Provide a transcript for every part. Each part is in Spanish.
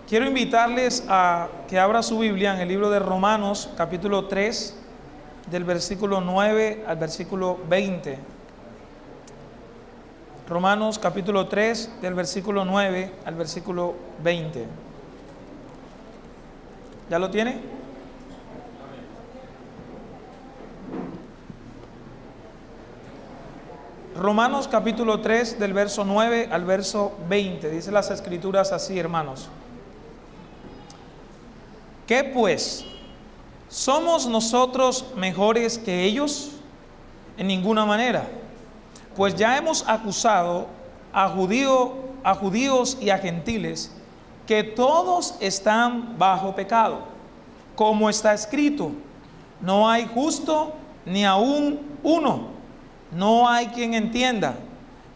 Quiero invitarles a que abra su Biblia en el libro de Romanos, capítulo 3, del versículo 9 al versículo 20. Romanos, capítulo 3, del versículo 9 al versículo 20. ¿Ya lo tiene? Romanos, capítulo 3, del verso 9 al verso 20. Dice las Escrituras así, hermanos. ¿Qué pues? ¿Somos nosotros mejores que ellos? En ninguna manera. Pues ya hemos acusado a judíos y a gentiles que todos están bajo pecado. Como está escrito, no hay justo ni aún uno. No hay quien entienda.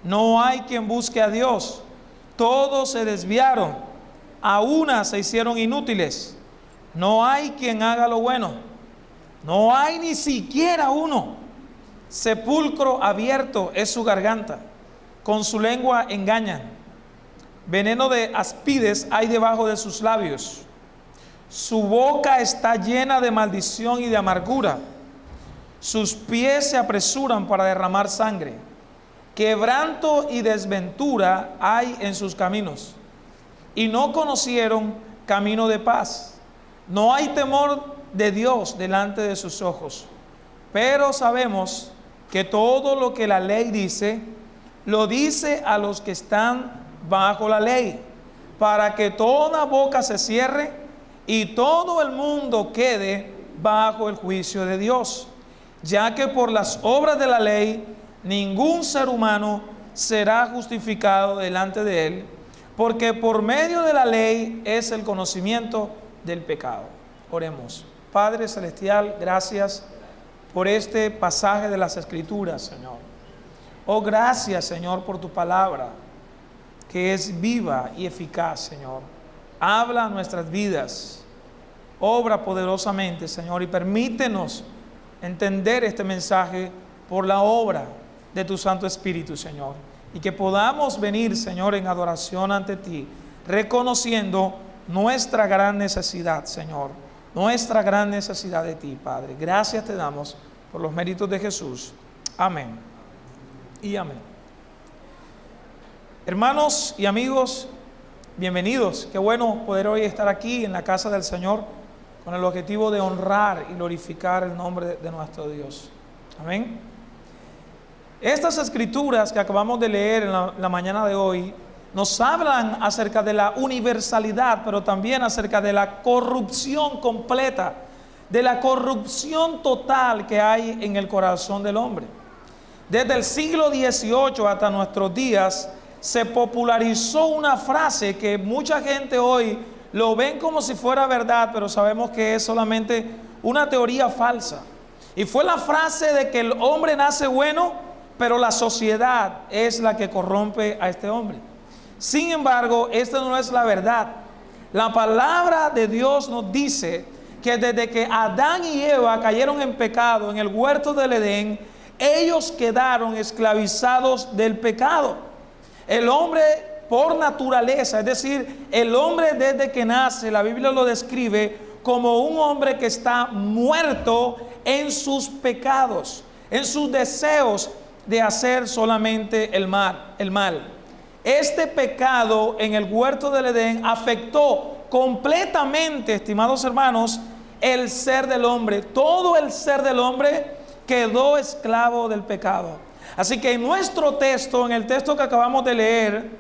No hay quien busque a Dios. Todos se desviaron. A una se hicieron inútiles. No hay quien haga lo bueno. No hay ni siquiera uno. Sepulcro abierto es su garganta. Con su lengua engañan. Veneno de áspides hay debajo de sus labios. Su boca está llena de maldición y de amargura. Sus pies se apresuran para derramar sangre. Quebranto y desventura hay en sus caminos. Y no conocieron camino de paz. No hay temor de Dios delante de sus ojos. Pero sabemos que todo lo que la ley dice, lo dice a los que están bajo la ley, para que toda boca se cierre y todo el mundo quede bajo el juicio de Dios. Ya que por las obras de la ley, ningún ser humano será justificado delante de él, porque por medio de la ley es el conocimiento del pecado. Oremos. Padre Celestial, gracias por este pasaje de las Escrituras, Señor. Oh, gracias, Señor, por tu palabra, que es viva y eficaz, Señor. Habla a nuestras vidas, obra poderosamente, Señor, y permítenos entender este mensaje por la obra de tu Santo Espíritu, Señor, y que podamos venir, Señor, en adoración ante ti, reconociendo nuestra gran necesidad, Señor, nuestra gran necesidad de ti, Padre. Gracias te damos por los méritos de Jesús. Amén y amén. Hermanos y amigos, bienvenidos. Qué bueno poder hoy estar aquí en la casa del Señor con el objetivo de honrar y glorificar el nombre de nuestro Dios. Amén. Estas escrituras que acabamos de leer en la mañana de hoy nos hablan acerca de la universalidad, pero también acerca de la corrupción completa, de la corrupción total que hay en el corazón del hombre. Desde el siglo XVIII hasta nuestros días se popularizó una frase que mucha gente hoy lo ven como si fuera verdad, pero sabemos que es solamente una teoría falsa. Y fue la frase de que el hombre nace bueno, pero la sociedad es la que corrompe a este hombre. Sin embargo, esta no es la verdad. La palabra de Dios nos dice que desde que Adán y Eva cayeron en pecado en el huerto del Edén, ellos quedaron esclavizados del pecado. El hombre por naturaleza, es decir, el hombre desde que nace, la Biblia lo describe como un hombre que está muerto en sus pecados, en sus deseos de hacer solamente el mal. Este pecado en el huerto del Edén afectó completamente, estimados hermanos, el ser del hombre. Todo el ser del hombre quedó esclavo del pecado. Así que en nuestro texto, en el texto que acabamos de leer,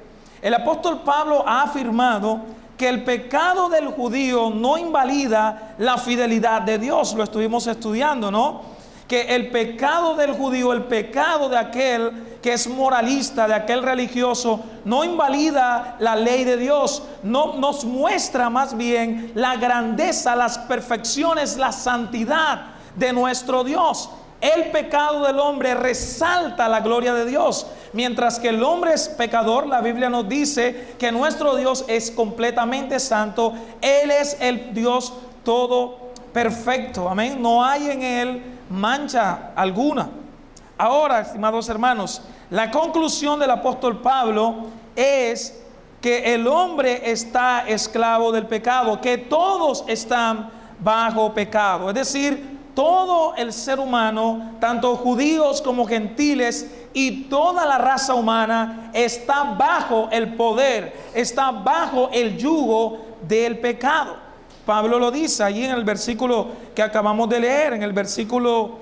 el apóstol Pablo ha afirmado que el pecado del judío no invalida la fidelidad de Dios. Lo estuvimos estudiando, ¿no? Que el pecado del judío, el pecado de aquel que es moralista, de aquel religioso, no invalida la ley de Dios, no nos muestra más bien la grandeza, las perfecciones, la santidad de nuestro Dios. El pecado del hombre resalta la gloria de Dios, mientras que el hombre es pecador. La Biblia nos dice que nuestro Dios es completamente santo. Él es el Dios todo perfecto, amén. No hay en él mancha alguna. Ahora, estimados hermanos, la conclusión del apóstol Pablo es que el hombre está esclavo del pecado, que todos están bajo pecado. Es decir, todo el ser humano, tanto judíos como gentiles y toda la raza humana está bajo el poder, está bajo el yugo del pecado. Pablo lo dice allí en el versículo que acabamos de leer, en el versículo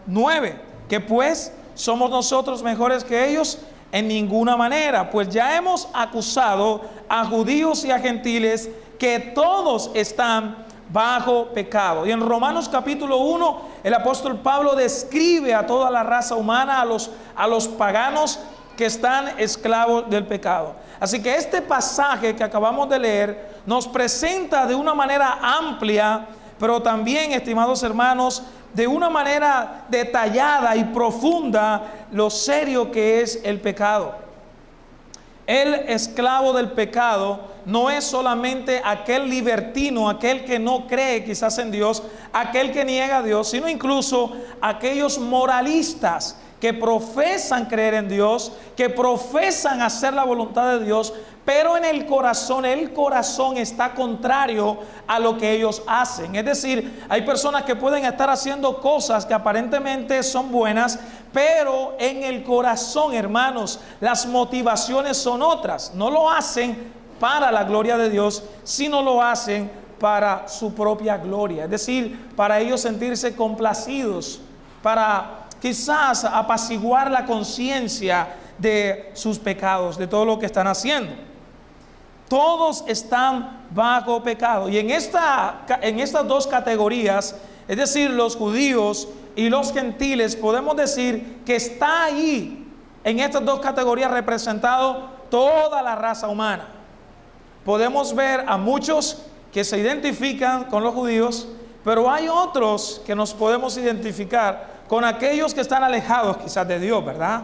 9, que pues somos nosotros mejores que ellos en ninguna manera, pues ya hemos acusado a judíos y a gentiles que todos están bajo pecado. Y en Romanos capítulo 1, el apóstol Pablo describe a toda la raza humana, a los paganos que están esclavos del pecado. Así que este pasaje que acabamos de leer nos presenta de una manera amplia, pero también, estimados hermanos, de una manera detallada y profunda lo serio que es el pecado. El esclavo del pecado no es solamente aquel libertino, aquel que no cree quizás en Dios, aquel que niega a Dios, sino incluso aquellos moralistas que profesan creer en Dios, que profesan hacer la voluntad de Dios, pero en el corazón está contrario a lo que ellos hacen. Es decir, hay personas que pueden estar haciendo cosas que aparentemente son buenas, pero en el corazón, hermanos, las motivaciones son otras. No lo hacen para la gloria de Dios, sino lo hacen para su propia gloria. Es decir, para ellos sentirse complacidos, para quizás apaciguar la conciencia de sus pecados, de todo lo que están haciendo. Todos están bajo pecado. Y en estas dos categorías, es decir, los judíos y los gentiles, podemos decir que está ahí, en estas dos categorías, representado toda la raza humana. Podemos ver a muchos que se identifican con los judíos, pero hay otros que nos podemos identificar con aquellos que están alejados quizás de Dios, ¿verdad?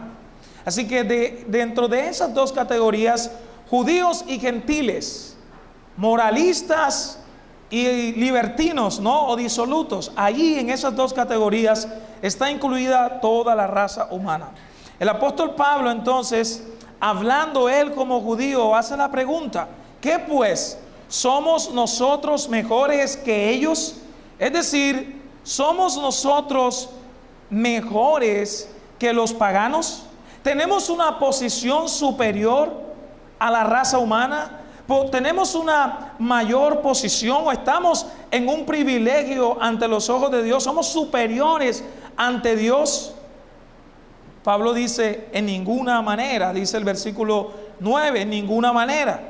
Así que dentro de esas dos categorías, judíos y gentiles, moralistas y libertinos, ¿no? O disolutos, allí en esas dos categorías está incluida toda la raza humana. El apóstol Pablo, entonces, hablando él como judío, hace la pregunta: ¿qué pues? ¿Somos nosotros mejores que ellos? Es decir, ¿somos nosotros mejores que los paganos? ¿Tenemos una posición superior a la raza humana? ¿Tenemos una mayor posición o estamos en un privilegio ante los ojos de Dios? ¿Somos superiores ante Dios? Pablo dice: en ninguna manera, dice el versículo 9, en ninguna manera.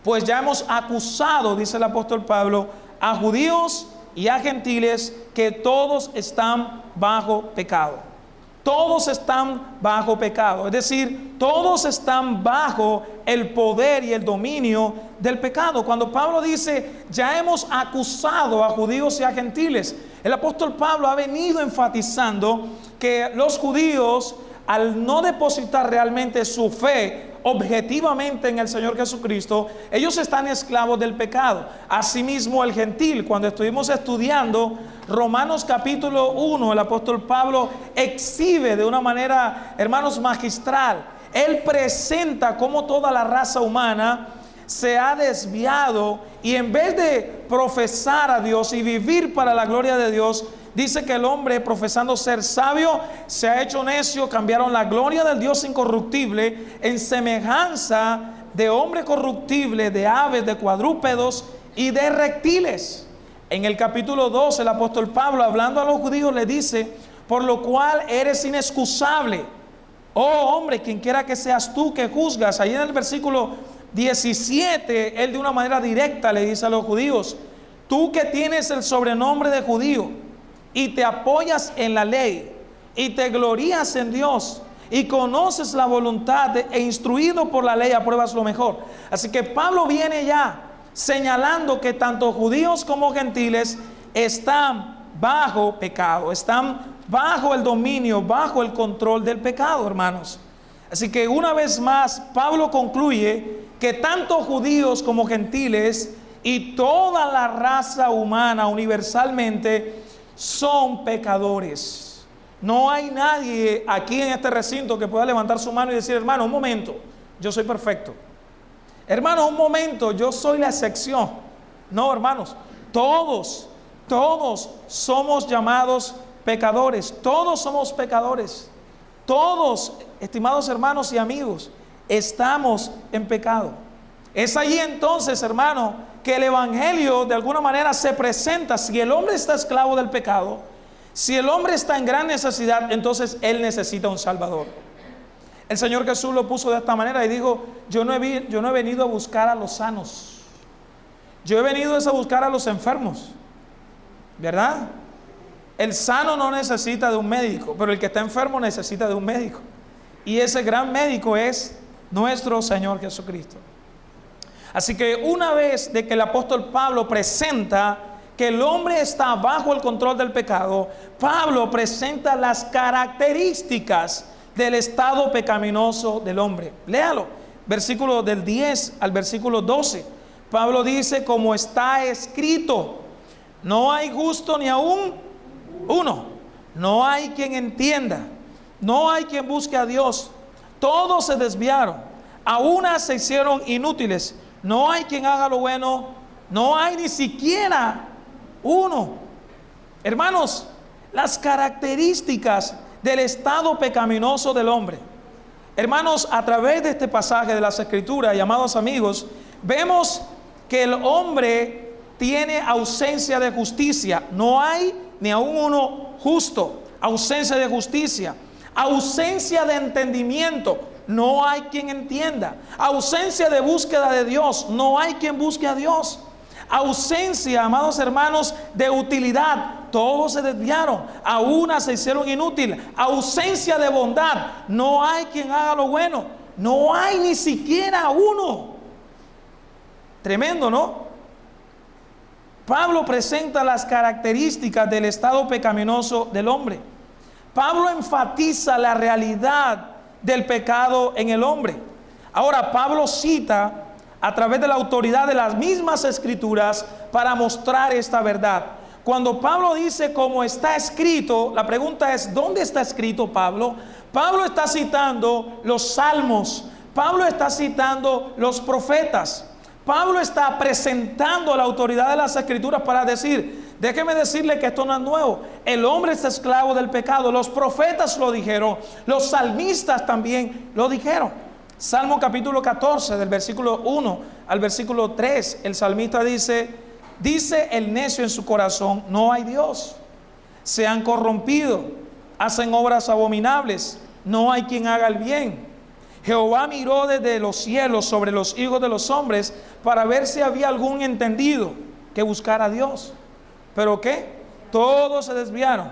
Pues ya hemos acusado, dice el apóstol Pablo, a judíos y a gentiles que todos están bajo pecado. Todos están bajo pecado, es decir, todos están bajo el poder y el dominio del pecado. Cuando Pablo dice, ya hemos acusado a judíos y a gentiles, el apóstol Pablo ha venido enfatizando que los judíos, al no depositar realmente su fe objetivamente en el Señor Jesucristo, ellos están esclavos del pecado. Asimismo el gentil, cuando estuvimos estudiando Romanos capítulo 1, el apóstol Pablo exhibe de una manera, hermanos, magistral. Él presenta cómo toda la raza humana se ha desviado y en vez de profesar a Dios y vivir para la gloria de Dios, dice que el hombre, profesando ser sabio, se ha hecho necio. Cambiaron la gloria del Dios incorruptible en semejanza de hombre corruptible, de aves, de cuadrúpedos y de reptiles. En el capítulo 2, el apóstol Pablo, hablando a los judíos, le dice: por lo cual eres inexcusable, oh hombre, quien quiera que seas tú que juzgas. Ahí en el versículo 17, él de una manera directa le dice a los judíos: tú que tienes el sobrenombre de judío y te apoyas en la ley y te glorías en Dios y conoces la voluntad e instruido por la ley apruebas lo mejor. Así que Pablo viene ya señalando que tanto judíos como gentiles están bajo pecado, están bajo el dominio, bajo el control del pecado, hermanos. Así que una vez más Pablo concluye que tanto judíos como gentiles y toda la raza humana universalmente son pecadores. No hay nadie aquí en este recinto que pueda levantar su mano y decir: hermano, un momento, yo soy perfecto. Hermano, un momento, yo soy la excepción. No, hermanos, todos somos llamados pecadores. Todos somos pecadores. Todos, estimados hermanos y amigos, estamos en pecado. Es allí entonces, hermano, que el evangelio de alguna manera se presenta. Si el hombre está esclavo del pecado, si el hombre está en gran necesidad, entonces él necesita un salvador. El Señor Jesús lo puso de esta manera y dijo: yo no he venido a buscar a los sanos, yo he venido a buscar a los enfermos, ¿verdad? El sano no necesita de un médico, pero el que está enfermo necesita de un médico, y ese gran médico es nuestro Señor Jesucristo. Así que una vez de que el apóstol Pablo presenta que el hombre está bajo el control del pecado, Pablo presenta las características del estado pecaminoso del hombre. Léalo, versículo del 10 al versículo 12. Pablo dice: como está escrito, no hay justo ni aún uno, no hay quien entienda, no hay quien busque a Dios, todos se desviaron, a una se hicieron inútiles, no hay quien haga lo bueno, no hay ni siquiera uno. Hermanos, las características del estado pecaminoso del hombre. Hermanos, a través de este pasaje de las Escrituras, llamados amigos, vemos que el hombre tiene ausencia de justicia. No hay ni aún uno justo. Ausencia de justicia. Ausencia de entendimiento. No hay quien entienda. Ausencia de búsqueda de Dios. No hay quien busque a Dios. Ausencia, amados hermanos, de utilidad. Todos se desviaron, a una se hicieron inútiles. Ausencia de bondad. No hay quien haga lo bueno. No hay ni siquiera uno. Tremendo, ¿no? Pablo presenta las características del estado pecaminoso del hombre. Pablo enfatiza la realidad del pecado en el hombre. Ahora, Pablo cita a través de la autoridad de las mismas Escrituras para mostrar esta verdad. Cuando Pablo dice como está escrito, la pregunta es: ¿dónde está escrito Pablo? Pablo está citando los salmos, Pablo está citando los profetas, Pablo está presentando la autoridad de las Escrituras para decir: déjeme decirle que esto no es nuevo, el hombre es esclavo del pecado. Los profetas lo dijeron, los salmistas también lo dijeron. Salmo capítulo 14, del versículo 1 al versículo 3, el salmista dice el necio en su corazón: no hay Dios. Se han corrompido, hacen obras abominables, no hay quien haga el bien. Jehová miró desde los cielos sobre los hijos de los hombres para ver si había algún entendido que buscara a Dios. ¿Pero qué? Todos se desviaron,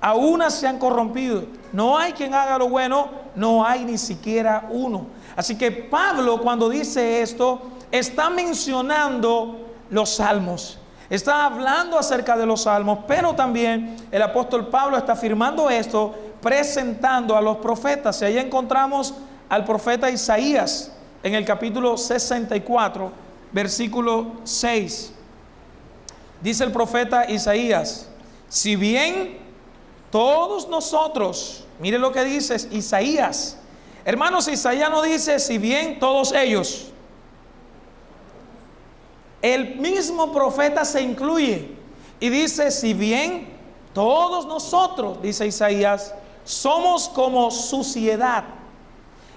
a una se han corrompido, no hay quien haga lo bueno, no hay ni siquiera uno. Así que Pablo, cuando dice esto, está mencionando los salmos, está hablando acerca de los salmos, pero también el apóstol Pablo está afirmando esto presentando a los profetas. Y ahí encontramos al profeta Isaías en el capítulo 64, versículo 6. Dice el profeta Isaías: si bien todos nosotros, mire lo que dice Isaías. Hermanos, Isaías no dice si bien todos ellos. El mismo profeta se incluye y dice: si bien todos nosotros, dice Isaías, somos como suciedad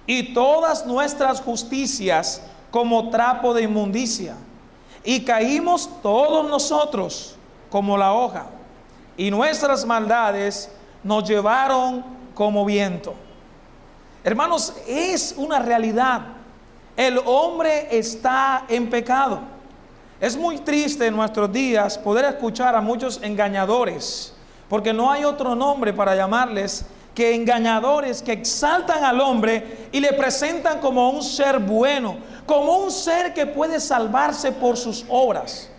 y todas nuestras justicias como trapo de inmundicia, y caímos todos nosotros como la hoja, y nuestras maldades nos llevaron como viento. Hermanos, es una realidad. El hombre está en pecado. Es muy triste en nuestros días poder escuchar a muchos engañadores, porque no hay otro nombre para llamarles que engañadores, que exaltan al hombre y le presentan como un ser bueno, como un ser que puede salvarse por sus obras.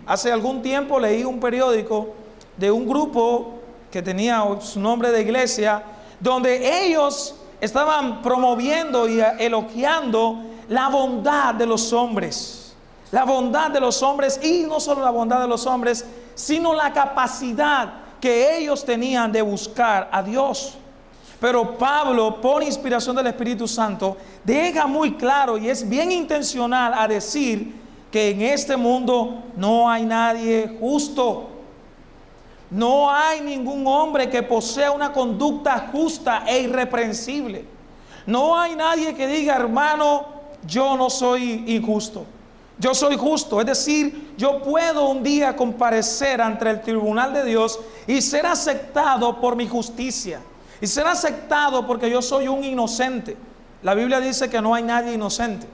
Hace algún tiempo leí un periódico de un grupo que tenía su nombre de iglesia, donde ellos estaban promoviendo y elogiando la bondad de los hombres. La bondad de los hombres, y no solo la bondad de los hombres, sino la capacidad que ellos tenían de buscar a Dios. Pero Pablo, por inspiración del Espíritu Santo, deja muy claro y es bien intencional a decir que en este mundo no hay nadie justo. No hay ningún hombre que posea una conducta justa e irreprensible. No hay nadie que diga, hermano, yo no soy injusto. Yo soy justo. Es decir, yo puedo un día comparecer ante el tribunal de Dios y ser aceptado por mi justicia. Y ser aceptado porque yo soy un inocente. La Biblia dice que no hay nadie inocente.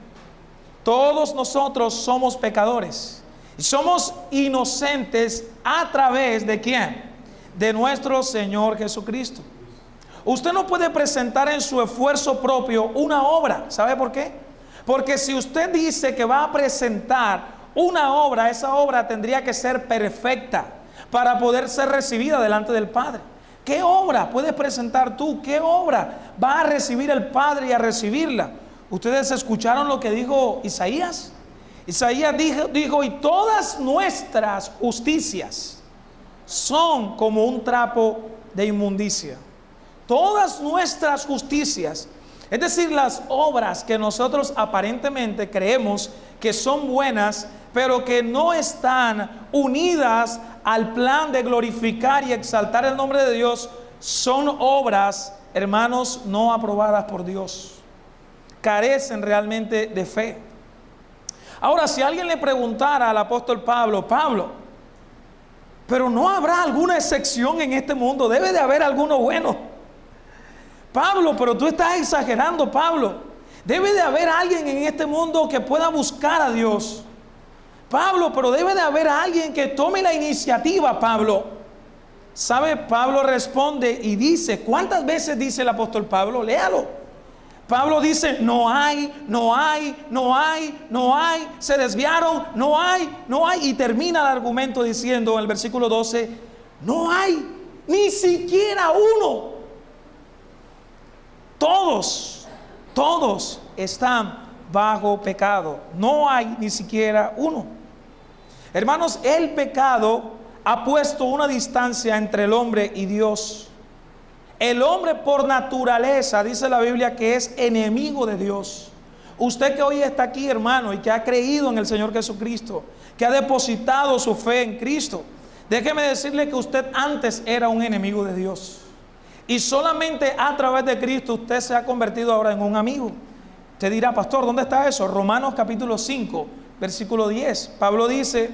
Todos nosotros somos pecadores. Y somos inocentes a través de ¿quién? De nuestro Señor Jesucristo. Usted no puede presentar en su esfuerzo propio una obra. ¿Sabe por qué? Porque si usted dice que va a presentar una obra, esa obra tendría que ser perfecta para poder ser recibida delante del Padre. ¿Qué obra puedes presentar tú? ¿Qué obra va a recibir el Padre y a recibirla? ¿Ustedes escucharon lo que dijo Isaías? Isaías dijo, y todas nuestras justicias son como un trapo de inmundicia. Todas nuestras justicias, es decir, las obras que nosotros aparentemente creemos que son buenas, pero que no están unidas al plan de glorificar y exaltar el nombre de Dios, son obras, hermanos, no aprobadas por Dios. Carecen realmente de fe. Ahora, si alguien le preguntara al apóstol Pablo, pero no habrá alguna excepción en este mundo, debe de haber alguno bueno. Pablo, pero tú estás exagerando, Pablo. Debe de haber alguien en este mundo que pueda buscar a Dios. Pablo, pero debe de haber alguien que tome la iniciativa, Pablo. ¿Sabe? Pablo responde y dice, ¿cuántas veces dice el apóstol Pablo? Léalo. Pablo dice, no hay, se desviaron, no hay, y termina el argumento diciendo en el versículo 12, no hay ni siquiera uno. Todos están bajo pecado, no hay ni siquiera uno. Hermanos, el pecado ha puesto una distancia entre el hombre y Dios. El hombre por naturaleza, dice la Biblia, que es enemigo de Dios. Usted que hoy está aquí, hermano, y que ha creído en el Señor Jesucristo, que ha depositado su fe en Cristo, déjeme decirle que usted antes era un enemigo de Dios. Y solamente a través de Cristo usted se ha convertido ahora en un amigo. Usted dirá, pastor, ¿dónde está eso? Romanos capítulo 5, versículo 10. Pablo dice,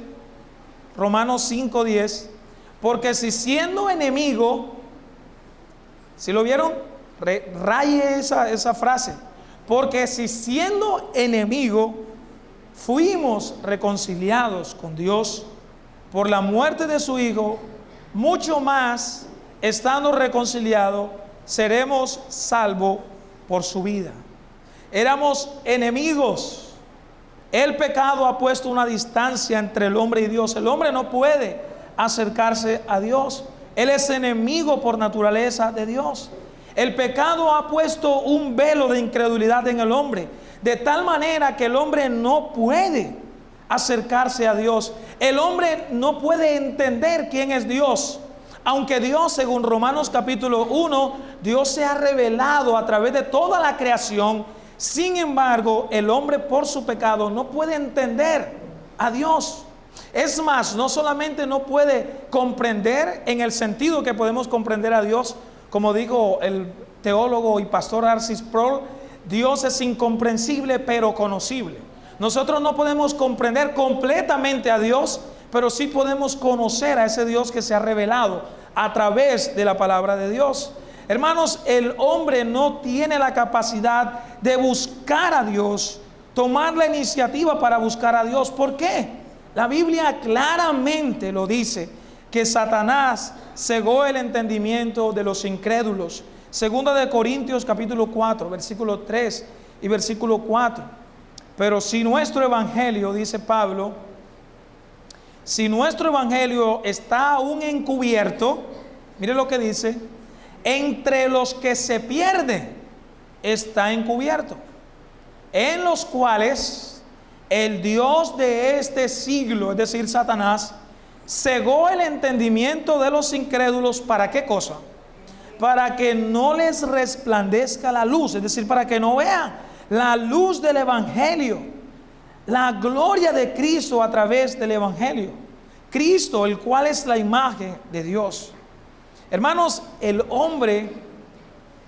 Romanos 5, 10, porque si siendo enemigo, ¿sí lo vieron? Raye esa frase. Porque si siendo enemigo fuimos reconciliados con Dios por la muerte de su Hijo, mucho más, estando reconciliados, seremos salvos por su vida. Éramos enemigos. El pecado ha puesto una distancia entre el hombre y Dios. El hombre no puede acercarse a Dios. Él es enemigo por naturaleza de Dios. El pecado ha puesto un velo de incredulidad en el hombre, de tal manera que el hombre no puede acercarse a Dios. El hombre no puede entender quién es Dios. Aunque Dios, según Romanos capítulo 1, Dios se ha revelado a través de toda la creación. Sin embargo, el hombre por su pecado no puede entender a Dios. Es más, no solamente no puede comprender en el sentido que podemos comprender a Dios, como dijo el teólogo y pastor R.C. Sproul, Dios es incomprensible pero conocible. Nosotros no podemos comprender completamente a Dios, pero sí podemos conocer a ese Dios que se ha revelado a través de la palabra de Dios. Hermanos, el hombre no tiene la capacidad de buscar a Dios, tomar la iniciativa para buscar a Dios. ¿Por qué? La Biblia claramente lo dice, que Satanás cegó el entendimiento de los incrédulos. Segunda de Corintios capítulo 4, versículo 3 y versículo 4. Pero si nuestro evangelio, dice Pablo, si nuestro evangelio está aún encubierto, mire lo que dice, entre los que se pierden está encubierto, en los cuales el Dios de este siglo, es decir, Satanás, cegó el entendimiento de los incrédulos. ¿Para qué cosa? para que no les resplandezca la luz, es decir, para que no vean la luz del Evangelio, la gloria de Cristo a través del Evangelio. Cristo, el cual es la imagen de Dios. Hermanos, el hombre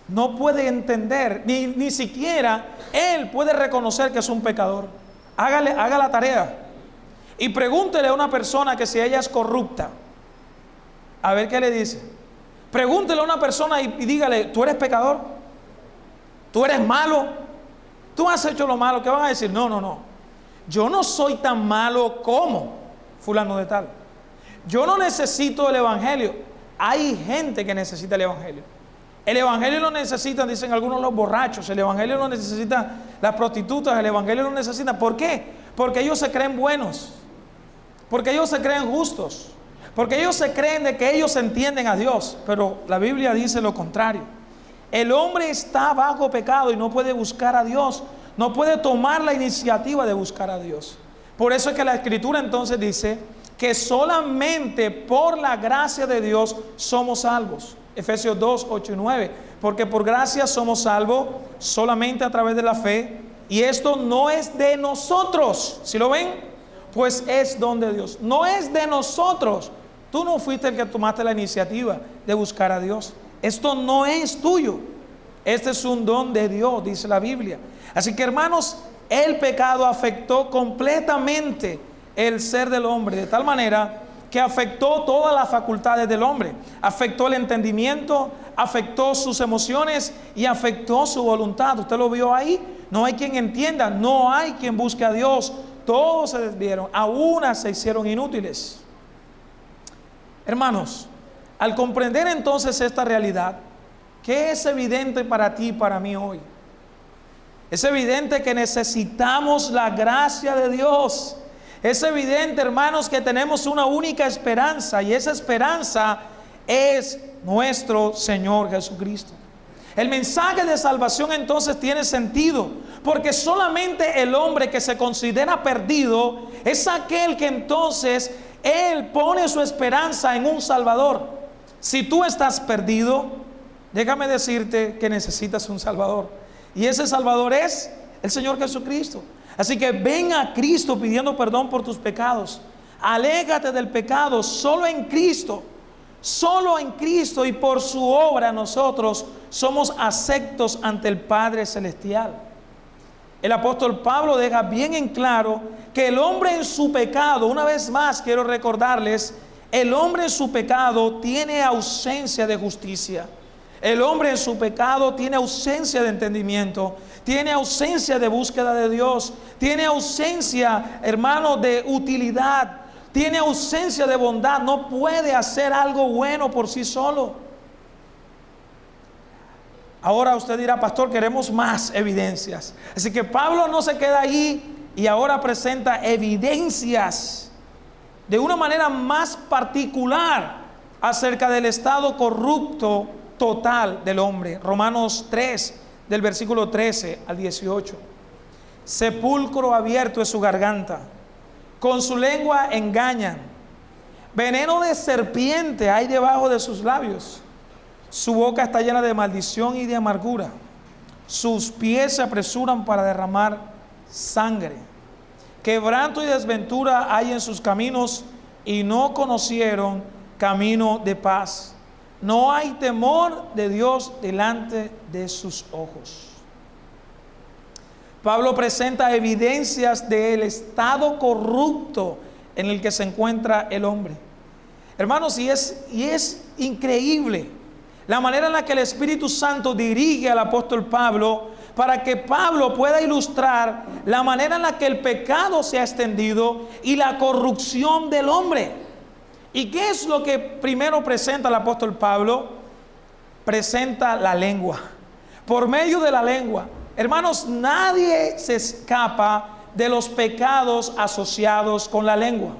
no puede entender, ni siquiera él puede reconocer que es un pecador. Haga la tarea y pregúntele a una persona que si ella es corrupta, a ver qué le dice. Pregúntele a una persona y dígale, ¿tú eres pecador? ¿Tú eres malo? ¿Tú has hecho lo malo? ¿Qué van a decir? No. Yo no soy tan malo como fulano de tal. Yo no necesito el Evangelio. Hay gente que necesita el Evangelio. El Evangelio lo necesitan, dicen algunos, los borrachos. El Evangelio lo necesitan las prostitutas. El Evangelio lo necesitan. ¿Por qué? Porque ellos se creen buenos. Porque ellos se creen justos. Porque ellos se creen de que ellos entienden a Dios. Pero la Biblia dice lo contrario. El hombre está bajo pecado y no puede buscar a Dios. No puede tomar la iniciativa de buscar a Dios. Por eso es que la Escritura entonces dice que solamente por la gracia de Dios somos salvos. Efesios 2, 8 y 9. Porque por gracia somos salvos solamente a través de la fe. Y esto no es de nosotros. ¿Sí lo ven? Pues es don de Dios. No es de nosotros. Tú no fuiste el que tomaste la iniciativa de buscar a Dios. Esto no es tuyo. Este es un don de Dios, dice la Biblia. Así que, hermanos, el pecado afectó completamente el ser del hombre, de tal manera que afectó todas las facultades del hombre. Afectó el entendimiento, afectó sus emociones y afectó su voluntad. Usted lo vio ahí. No hay quien entienda, no hay quien busque a Dios. Todos se desviaron, a unas se hicieron inútiles. Hermanos, al comprender entonces esta realidad, ¿qué es evidente para ti y para mí hoy? Es evidente que necesitamos la gracia de Dios. Es evidente, hermanos, que tenemos una única esperanza, y esa esperanza es nuestro Señor Jesucristo. El mensaje de salvación entonces tiene sentido, porque solamente el hombre que se considera perdido es aquel que entonces él pone su esperanza en un Salvador. Si tú estás perdido, déjame decirte que necesitas un Salvador, y ese Salvador es el Señor Jesucristo. Así que ven a Cristo pidiendo perdón por tus pecados. Alégate del pecado. Solo en Cristo y por su obra nosotros somos aceptos ante el Padre Celestial. El apóstol Pablo deja bien en claro que el hombre en su pecado, una vez más quiero recordarles, el hombre en su pecado tiene ausencia de justicia. El hombre en su pecado tiene ausencia de entendimiento, tiene ausencia de búsqueda de Dios, tiene ausencia, hermano, de utilidad, tiene ausencia de bondad, no puede hacer algo bueno por sí solo. Ahora usted dirá, pastor, queremos más evidencias. Así que Pablo no se queda ahí y ahora presenta evidencias de una manera más particular acerca del estado corrupto total del hombre. Romanos 3, del versículo 13 al 18. Sepulcro abierto es su garganta, con su lengua engañan, veneno de serpiente hay debajo de sus labios. Su boca está llena de maldición y de amargura. Sus pies se apresuran para derramar sangre. Quebranto y desventura hay en sus caminos, y no conocieron camino de paz. No hay temor de Dios delante de sus ojos. Pablo presenta evidencias del estado corrupto en el que se encuentra el hombre. Hermanos, y es increíble la manera en la que el Espíritu Santo dirige al apóstol Pablo para que Pablo pueda ilustrar la manera en la que el pecado se ha extendido y la corrupción del hombre. ¿Y qué es lo que primero presenta el apóstol Pablo? Presenta la lengua. Por medio de la lengua. Hermanos, nadie se escapa de los pecados asociados con la lengua.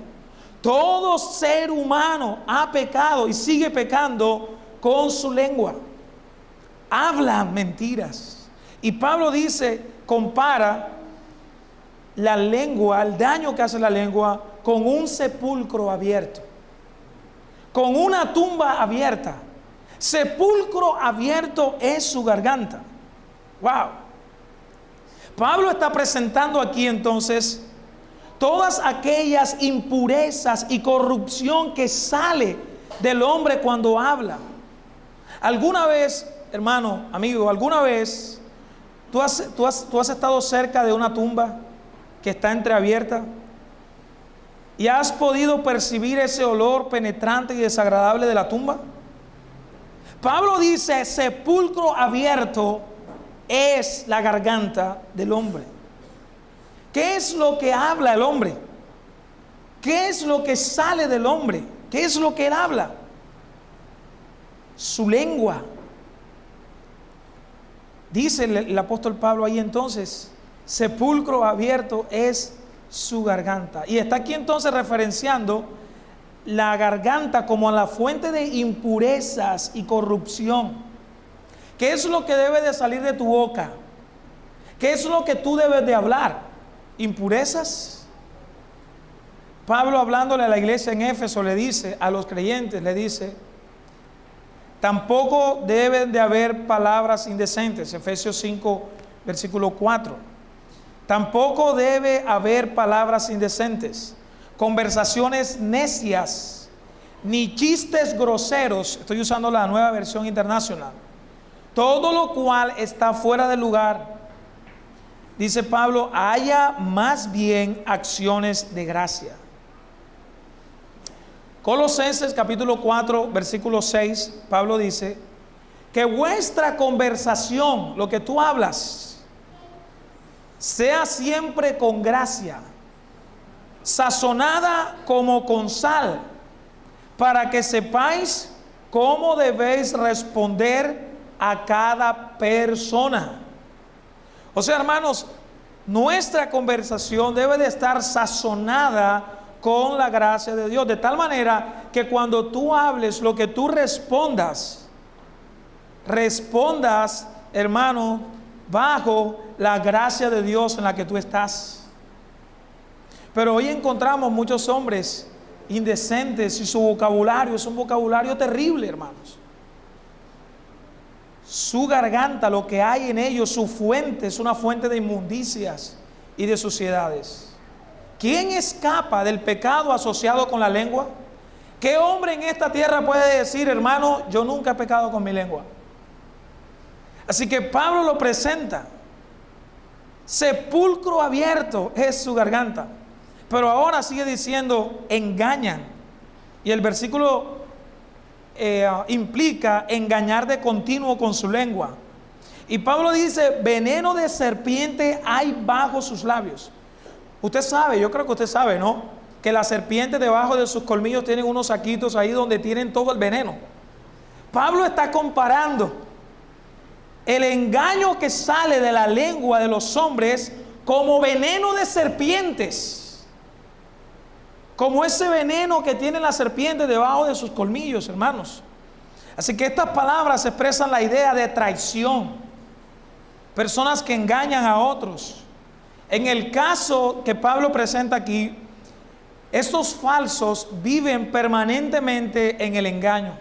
Todo ser humano ha pecado y sigue pecando con su lengua. Habla mentiras. Y Pablo dice, compara la lengua, el daño que hace la lengua, con un sepulcro abierto, con una tumba abierta. Sepulcro abierto es su garganta. Wow. Pablo está presentando aquí entonces todas aquellas impurezas y corrupción que sale del hombre cuando habla. ¿Alguna vez, hermano, amigo, alguna vez tú has estado cerca de una tumba que está entreabierta y has podido percibir ese olor penetrante y desagradable de la tumba? Pablo dice, sepulcro abierto es la garganta del hombre. ¿Qué es lo que habla el hombre? ¿Qué es lo que sale del hombre? ¿Qué es lo que él habla? Su lengua. Dice el apóstol Pablo ahí entonces, sepulcro abierto es su garganta. Y está aquí entonces referenciando la garganta como a la fuente de impurezas y corrupción. ¿Qué es lo que debe de salir de tu boca? ¿Qué es lo que tú debes de hablar? ¿Impurezas? Pablo, hablándole a la iglesia en Éfeso, le dice a los creyentes, le dice, tampoco deben de haber palabras indecentes. Efesios 5, versículo 4. Tampoco debe haber palabras indecentes, conversaciones necias, ni chistes groseros. Estoy usando la Nueva Versión Internacional. Todo lo cual está fuera de lugar. Dice Pablo, haya más bien acciones de gracia. Colosenses capítulo 4, versículo 6, Pablo dice, que vuestra conversación, lo que tú hablas, sea siempre con gracia, sazonada como con sal, para que sepáis cómo debéis responder a cada persona. O sea, hermanos, nuestra conversación debe de estar sazonada con la gracia de Dios, de tal manera que cuando tú hables, lo que tú respondas, hermano, bajo la gracia de Dios en la que tú estás. Pero hoy encontramos muchos hombres indecentes y su vocabulario es un vocabulario terrible, hermanos. Su garganta, lo que hay en ellos, su fuente es una fuente de inmundicias y de suciedades. ¿Quién escapa del pecado asociado con la lengua? ¿Qué hombre en esta tierra puede decir, hermano, yo nunca he pecado con mi lengua? Así que Pablo lo presenta. Sepulcro abierto es su garganta. Pero ahora sigue diciendo, engañan. Y el versículo implica engañar de continuo con su lengua. Y Pablo dice, veneno de serpiente hay bajo sus labios. Usted sabe, yo creo que usted sabe, ¿no? Que la serpiente debajo de sus colmillos tienen unos saquitos ahí donde tienen todo el veneno. Pablo está comparando el engaño que sale de la lengua de los hombres como veneno de serpientes. Como ese veneno que tiene la serpiente debajo de sus colmillos, hermanos. Así que estas palabras expresan la idea de traición. Personas que engañan a otros. En el caso que Pablo presenta aquí, estos falsos viven permanentemente en el engaño.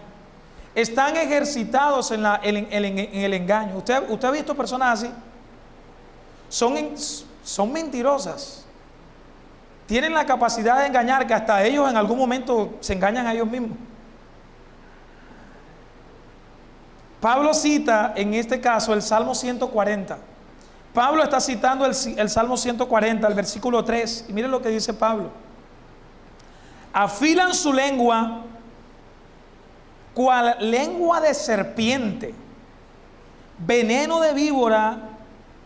Están ejercitados en el engaño. ¿Usted ha visto personas así? Son mentirosas. Tienen la capacidad de engañar que hasta ellos en algún momento se engañan a ellos mismos. Pablo cita en este caso el Salmo 140. Pablo está citando el Salmo 140, el versículo 3. Y miren lo que dice Pablo. Afilan su lengua cual lengua de serpiente. Veneno de víbora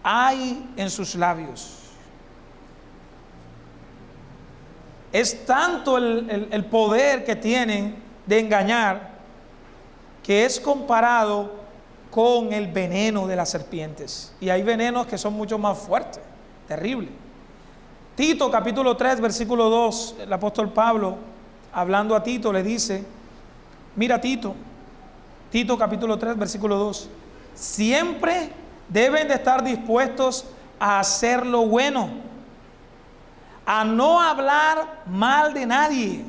hay en sus labios. Es tanto el poder que tienen de engañar que es comparado con el veneno de las serpientes. Y hay venenos que son mucho más fuertes, terribles. Tito capítulo 3 versículo 2, el apóstol Pablo hablando a Tito le dice, mira Tito capítulo 3 versículo 2, siempre deben de estar dispuestos a hacer lo bueno, a no hablar mal de nadie,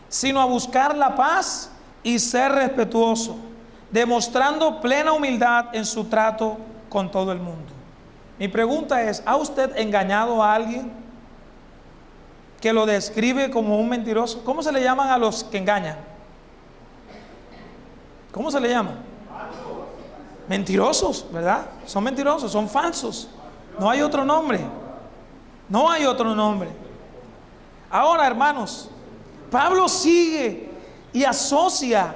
sino a buscar la paz y ser respetuoso, demostrando plena humildad en su trato con todo el mundo. Mi pregunta es, ¿ha usted engañado a alguien que lo describe como un mentiroso? ¿Cómo se le llaman a los que engañan? ¿Cómo se le llama? Mentirosos, ¿verdad? Son mentirosos, son falsos. No hay otro nombre. No hay otro nombre. Ahora, hermanos, Pablo sigue y asocia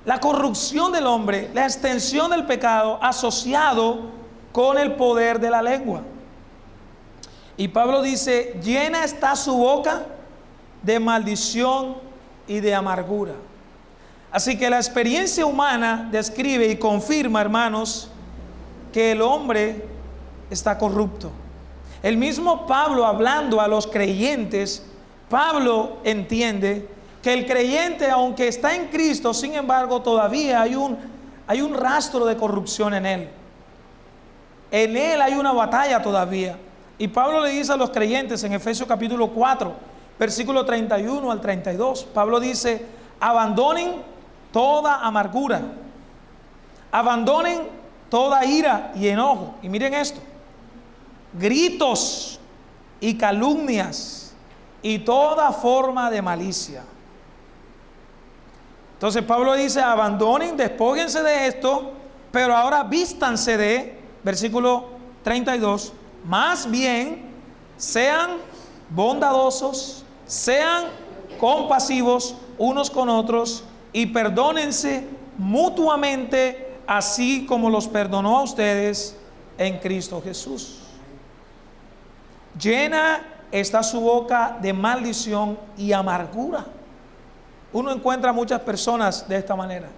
la corrupción del hombre, la extensión del pecado, asociado con el poder de la lengua. Y Pablo dice, llena está su boca de maldición y de amargura. Así que la experiencia humana describe y confirma, hermanos, que el hombre está corrupto. El mismo Pablo, hablando a los creyentes, Pablo entiende que el creyente, aunque está en Cristo, sin embargo, todavía hay un rastro de corrupción en él. En él hay una batalla todavía. Y Pablo le dice a los creyentes en Efesios capítulo 4, versículo 31 al 32, Pablo dice, abandonen toda amargura, abandonen toda ira y enojo. Y miren esto, gritos y calumnias y toda forma de malicia. Entonces Pablo dice, abandonen, despóguense de esto, pero ahora vístanse de, versículo 32, más bien sean bondadosos, sean compasivos unos con otros y perdónense mutuamente, así como los perdonó a ustedes en Cristo Jesús. Llena está su boca de maldición y amargura. Uno encuentra muchas personas de esta manera.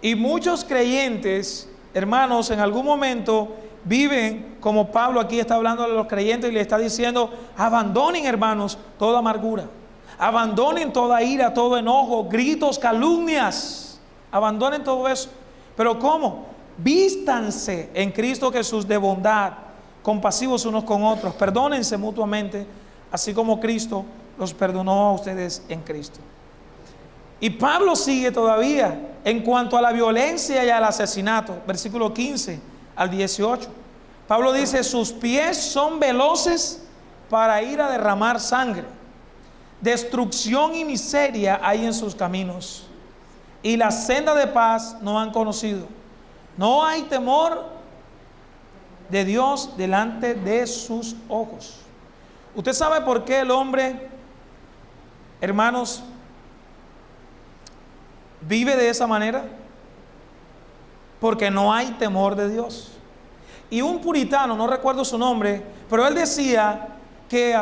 Y muchos creyentes, hermanos, en algún momento viven como Pablo aquí está hablando a los creyentes y le está diciendo, abandonen, hermanos, toda amargura. Abandonen toda ira, todo enojo, gritos, calumnias. Abandonen todo eso. ¿Pero cómo? Vístanse en Cristo Jesús de bondad, compasivos unos con otros. Perdónense mutuamente, así como Cristo los perdonó a ustedes en Cristo. Y Pablo sigue todavía en cuanto a la violencia y al asesinato. Versículo 15 al 18. Pablo dice, sus pies son veloces para ir a derramar sangre. Destrucción y miseria hay en sus caminos, y la senda de paz no han conocido. No hay temor de Dios delante de sus ojos. ¿Usted sabe por qué el hombre, hermanos, vive de esa manera? Porque no hay temor de Dios. Y un puritano, no recuerdo su nombre, pero él decía que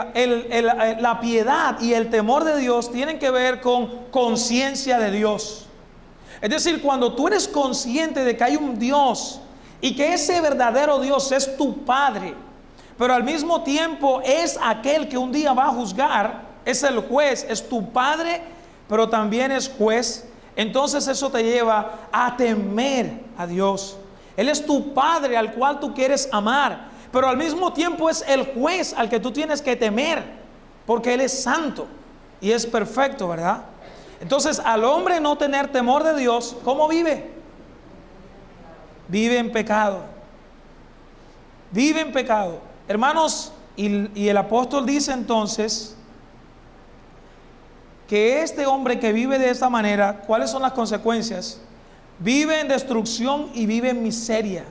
la piedad y el temor de Dios tienen que ver con conciencia de Dios. Es decir, cuando tú eres consciente de que hay un Dios y que ese verdadero Dios es tu Padre, pero al mismo tiempo es aquel que un día va a juzgar, es el juez, es tu Padre, pero también es juez. Entonces eso te lleva a temer a Dios. Él es tu Padre al cual tú quieres amar, pero al mismo tiempo es el juez al que tú tienes que temer, porque Él es santo y es perfecto, ¿verdad? Entonces, al hombre no tener temor de Dios, ¿cómo vive? Vive en pecado. Vive en pecado. Hermanos, y el apóstol dice entonces que este hombre que vive de esta manera, ¿cuáles son las consecuencias? Vive en destrucción y vive en miseria.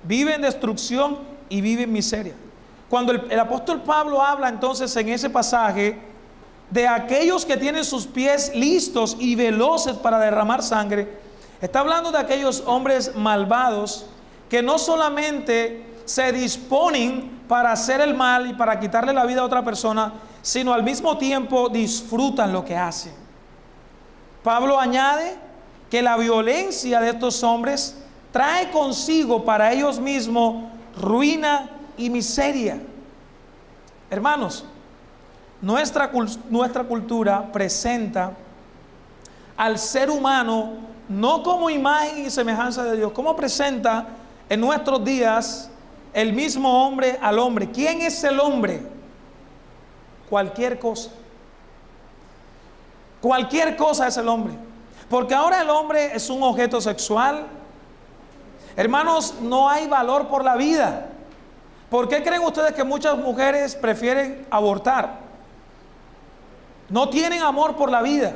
Vive en destrucción y vive en miseria. Cuando el apóstol Pablo habla entonces en ese pasaje de aquellos que tienen sus pies listos y veloces para derramar sangre, está hablando de aquellos hombres malvados que no solamente se disponen para hacer el mal y para quitarle la vida a otra persona, sino al mismo tiempo disfrutan lo que hacen. Pablo añade que la violencia de estos hombres trae consigo para ellos mismos ruina y miseria. Hermanos, nuestra cultura presenta al ser humano no como imagen y semejanza de Dios, como presenta en nuestros días el mismo hombre al hombre. ¿Quién es el hombre? Cualquier cosa. Cualquier cosa es el hombre. Porque ahora el hombre es un objeto sexual. Hermanos, no hay valor por la vida. ¿Por qué creen ustedes que muchas mujeres prefieren abortar? No tienen amor por la vida.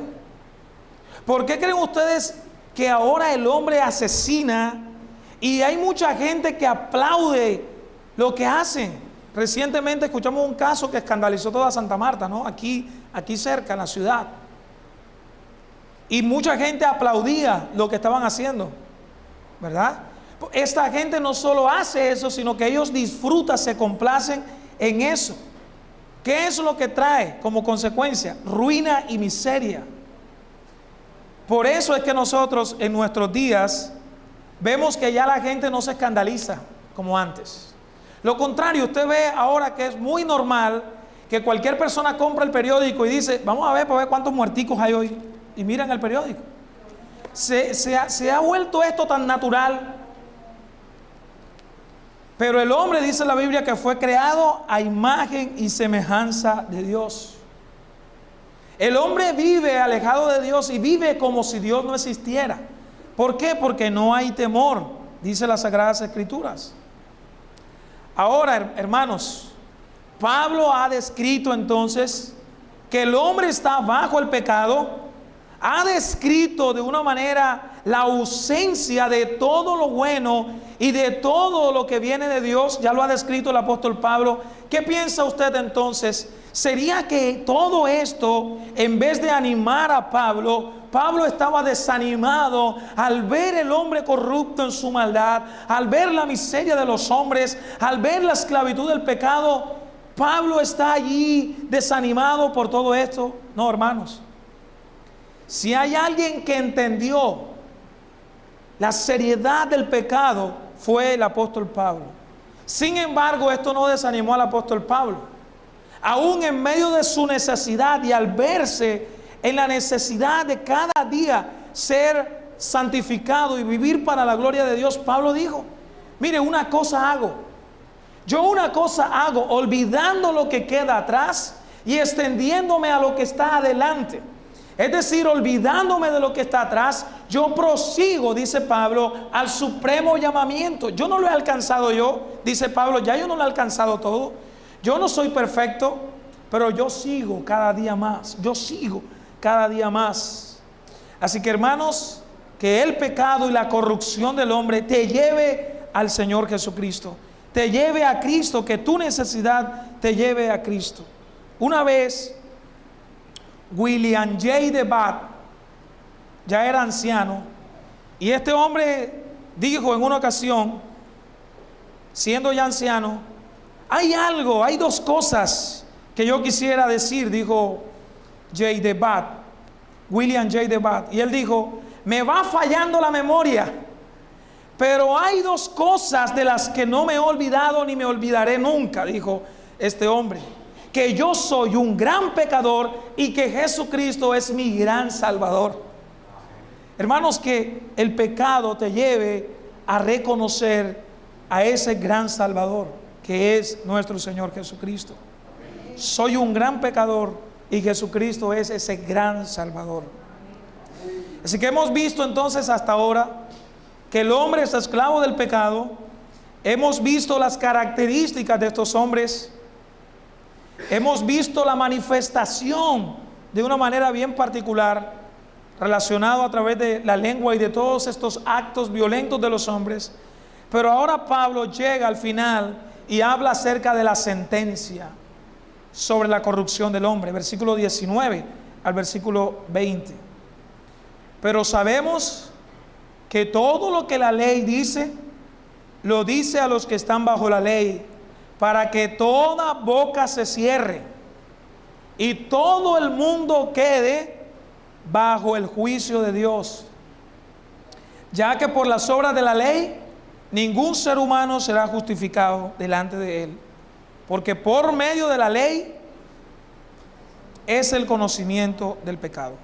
¿Por qué creen ustedes que ahora el hombre asesina y hay mucha gente que aplaude lo que hacen? Recientemente escuchamos un caso que escandalizó toda Santa Marta, ¿no? Aquí cerca, en la ciudad. Y mucha gente aplaudía lo que estaban haciendo, ¿verdad? Esta gente no solo hace eso, sino que ellos disfrutan, se complacen en eso. ¿Qué es lo que trae como consecuencia? Ruina y miseria. Por eso es que nosotros en nuestros días vemos que ya la gente no se escandaliza como antes. Lo contrario, usted ve ahora que es muy normal que cualquier persona compra el periódico y dice, vamos a ver para ver cuántos muerticos hay hoy. Y miran el periódico. Se ha vuelto esto tan natural. Pero el hombre, dice la Biblia, que fue creado a imagen y semejanza de Dios. El hombre vive alejado de Dios y vive como si Dios no existiera. ¿Por qué? Porque no hay temor, dice las Sagradas Escrituras. Ahora, hermanos, Pablo ha descrito entonces que el hombre está bajo el pecado. Ha descrito de una manera la ausencia de todo lo bueno y de todo lo que viene de Dios. Ya lo ha descrito el apóstol Pablo. ¿Qué piensa usted entonces? ¿Sería que todo esto, en vez de animar a Pablo, Pablo estaba desanimado al ver el hombre corrupto en su maldad, al ver la miseria de los hombres, al ver la esclavitud del pecado? ¿Pablo está allí desanimado por todo esto? No, hermanos. Si hay alguien que entendió la seriedad del pecado, fue el apóstol Pablo. Sin embargo, esto no desanimó al apóstol Pablo. Aún en medio de su necesidad y al verse en la necesidad de cada día ser santificado y vivir para la gloria de Dios, Pablo dijo, mire, una cosa hago. Yo una cosa hago, olvidando lo que queda atrás y extendiéndome a lo que está adelante. Es decir, olvidándome de lo que está atrás, yo prosigo, dice Pablo, al supremo llamamiento. Yo no lo he alcanzado dice Pablo, ya yo no lo he alcanzado todo. Yo no soy perfecto, pero yo sigo cada día más. Yo sigo cada día más. Así que, hermanos, que el pecado y la corrupción del hombre te lleve al Señor Jesucristo. Te lleve a Cristo, que tu necesidad te lleve a Cristo. Una vez, William J. DeBatt ya era anciano y este hombre dijo en una ocasión, siendo ya anciano, hay dos cosas que yo quisiera decir, dijo William J. DeBatt, y él dijo, me va fallando la memoria, pero hay dos cosas de las que no me he olvidado ni me olvidaré nunca, dijo este hombre. Que yo soy un gran pecador y que Jesucristo es mi gran Salvador. Hermanos, que el pecado te lleve a reconocer a ese gran Salvador que es nuestro Señor Jesucristo. Soy un gran pecador y Jesucristo es ese gran Salvador. Así que hemos visto entonces hasta ahora que el hombre es esclavo del pecado. Hemos visto las características de estos hombres. Hemos visto la manifestación de una manera bien particular relacionado a través de la lengua y de todos estos actos violentos de los hombres. Pero ahora Pablo llega al final y habla acerca de la sentencia sobre la corrupción del hombre, versículo 19 al versículo 20. Pero sabemos que todo lo que la ley dice, lo dice a los que están bajo la ley, para que toda boca se cierre y todo el mundo quede bajo el juicio de Dios, ya que por las obras de la ley ningún ser humano será justificado delante de él, porque por medio de la ley es el conocimiento del pecado.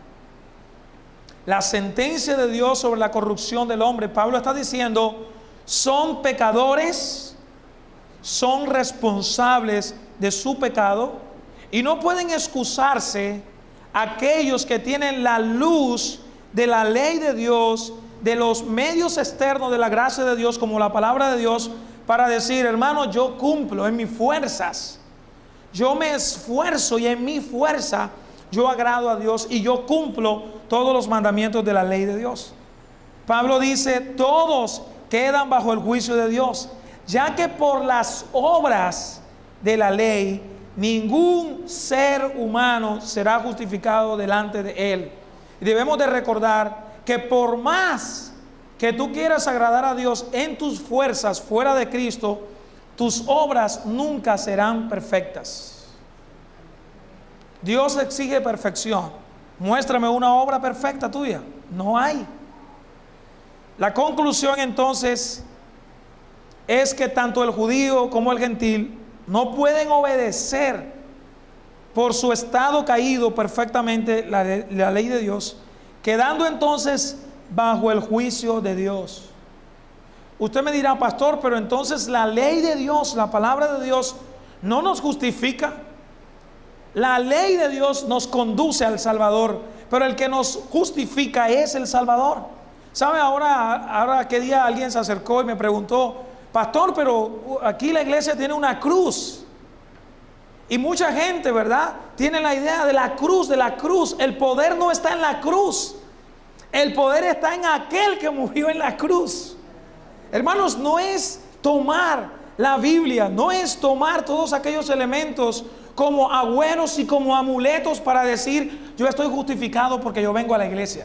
La sentencia de Dios sobre la corrupción del hombre, Pablo está diciendo, son pecadores, son responsables de su pecado y no pueden excusarse aquellos que tienen la luz de la ley de Dios, de los medios externos de la gracia de Dios, como la palabra de Dios, para decir, hermano, yo cumplo en mis fuerzas. Yo me esfuerzo y en mi fuerza yo agrado a Dios y yo cumplo todos los mandamientos de la ley de Dios. Pablo dice, todos quedan bajo el juicio de Dios, ya que por las obras de la ley ningún ser humano será justificado delante de Él. Y debemos de recordar que por más que tú quieras agradar a Dios en tus fuerzas fuera de Cristo, tus obras nunca serán perfectas. Dios exige perfección. Muéstrame una obra perfecta tuya. No hay. La conclusión entonces es que tanto el judío como el gentil no pueden obedecer por su estado caído perfectamente la ley de Dios, quedando entonces bajo el juicio de Dios. Usted me dirá, pastor, pero entonces la ley de Dios, la palabra de Dios, no nos justifica. La ley de Dios nos conduce al Salvador, pero el que nos justifica es el Salvador. ¿Sabe? Ahora qué día alguien se acercó y me preguntó, pastor, pero aquí la iglesia tiene una cruz. Y mucha gente, ¿verdad?, tiene la idea de la cruz, de la cruz. El poder no está en la cruz. El poder está en aquel que murió en la cruz. Hermanos, no es tomar la Biblia, no es tomar todos aquellos elementos como agüeros y como amuletos para decir, yo estoy justificado porque yo vengo a la iglesia.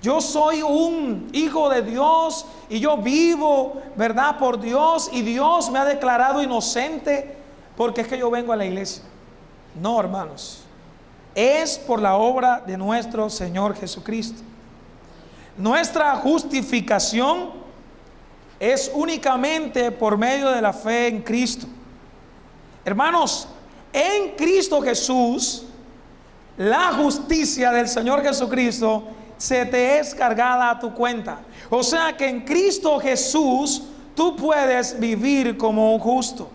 Yo soy un hijo de Dios y yo vivo, ¿verdad?, por Dios, y Dios me ha declarado inocente porque es que yo vengo a la iglesia. No, hermanos, es por la obra de nuestro Señor Jesucristo. Nuestra justificación es únicamente por medio de la fe en Cristo. Hermanos, en Cristo Jesús, la justicia del Señor Jesucristo se te es cargada a tu cuenta. O sea que en Cristo Jesús tú puedes vivir como un justo.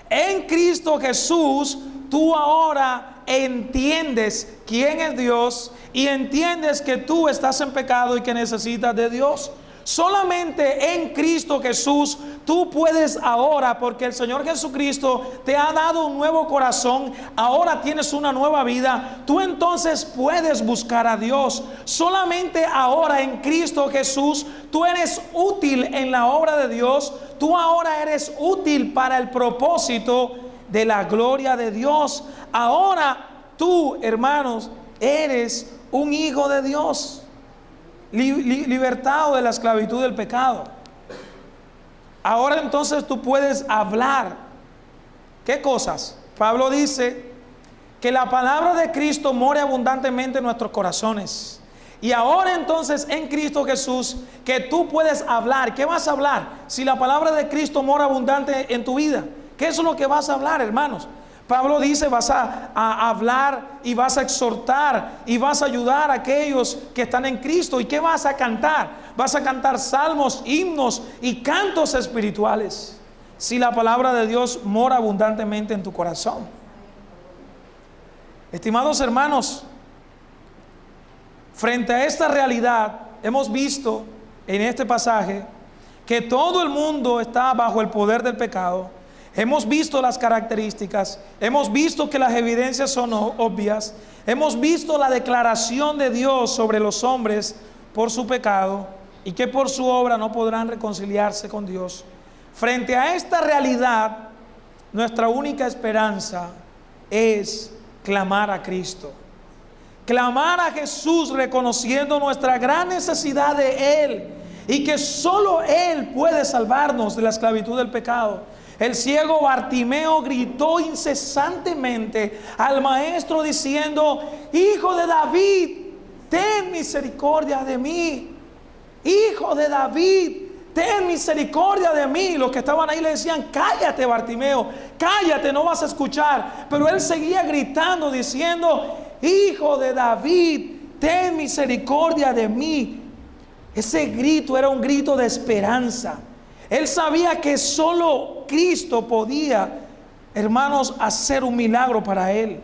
En Cristo Jesús tú ahora entiendes quién es Dios y entiendes que tú estás en pecado y que necesitas de Dios. Solamente en Cristo Jesús tú puedes ahora, porque el Señor Jesucristo te ha dado un nuevo corazón, ahora tienes una nueva vida, tú entonces puedes buscar a Dios. Solamente ahora en Cristo Jesús tú eres útil en la obra de Dios, tú ahora eres útil para el propósito de la gloria de Dios. Ahora tú, hermanos, eres un hijo de Dios, libertado de la esclavitud del pecado. Ahora entonces tú puedes hablar. ¿Qué cosas? Pablo dice que la palabra de Cristo more abundantemente en nuestros corazones. Y ahora entonces en Cristo Jesús que tú puedes hablar. ¿Qué vas a hablar? Si la palabra de Cristo mora abundante en tu vida, ¿qué es lo que vas a hablar, hermanos? Pablo dice, vas a hablar y vas a exhortar y vas a ayudar a aquellos que están en Cristo. ¿Y qué vas a cantar? Vas a cantar salmos, himnos y cantos espirituales. Si la palabra de Dios mora abundantemente en tu corazón. Estimados hermanos, frente a esta realidad, hemos visto en este pasaje que todo el mundo está bajo el poder del pecado. Hemos visto las características, hemos visto que las evidencias son obvias, hemos visto la declaración de Dios sobre los hombres por su pecado y que por su obra no podrán reconciliarse con Dios. Frente a esta realidad, nuestra única esperanza es clamar a Cristo. Clamar a Jesús reconociendo nuestra gran necesidad de Él y que solo Él puede salvarnos de la esclavitud del pecado. El ciego Bartimeo gritó incesantemente al maestro diciendo, Hijo de David, ten misericordia de mí. Hijo de David, ten misericordia de mí. Los que estaban ahí le decían, cállate Bartimeo, cállate, no vas a escuchar. Pero él seguía gritando diciendo, Hijo de David, ten misericordia de mí. Ese grito era un grito de esperanza. Él sabía que solo Cristo podía, hermanos, hacer un milagro para él.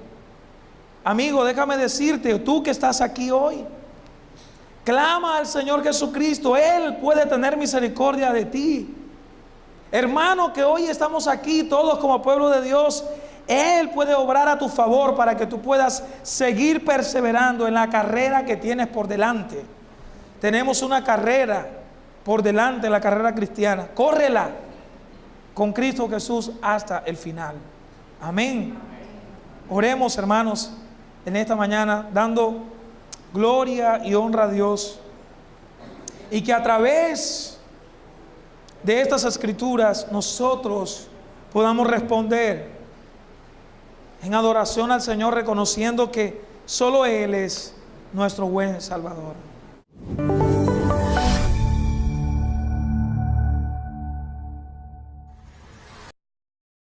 Amigo, déjame decirte, tú que estás aquí hoy, Clama al Señor Jesucristo, Él puede tener misericordia de ti. Hermano, que hoy estamos aquí todos como pueblo de Dios, Él puede obrar a tu favor para que tú puedas seguir perseverando en la carrera que tienes por delante. Tenemos una carrera por delante, la carrera cristiana. Córrela con Cristo Jesús hasta el final. Amén. Oremos, hermanos, en esta mañana, dando gloria y honra a Dios, y que a través de estas escrituras nosotros podamos responder en adoración al Señor, reconociendo que solo Él es nuestro buen Salvador.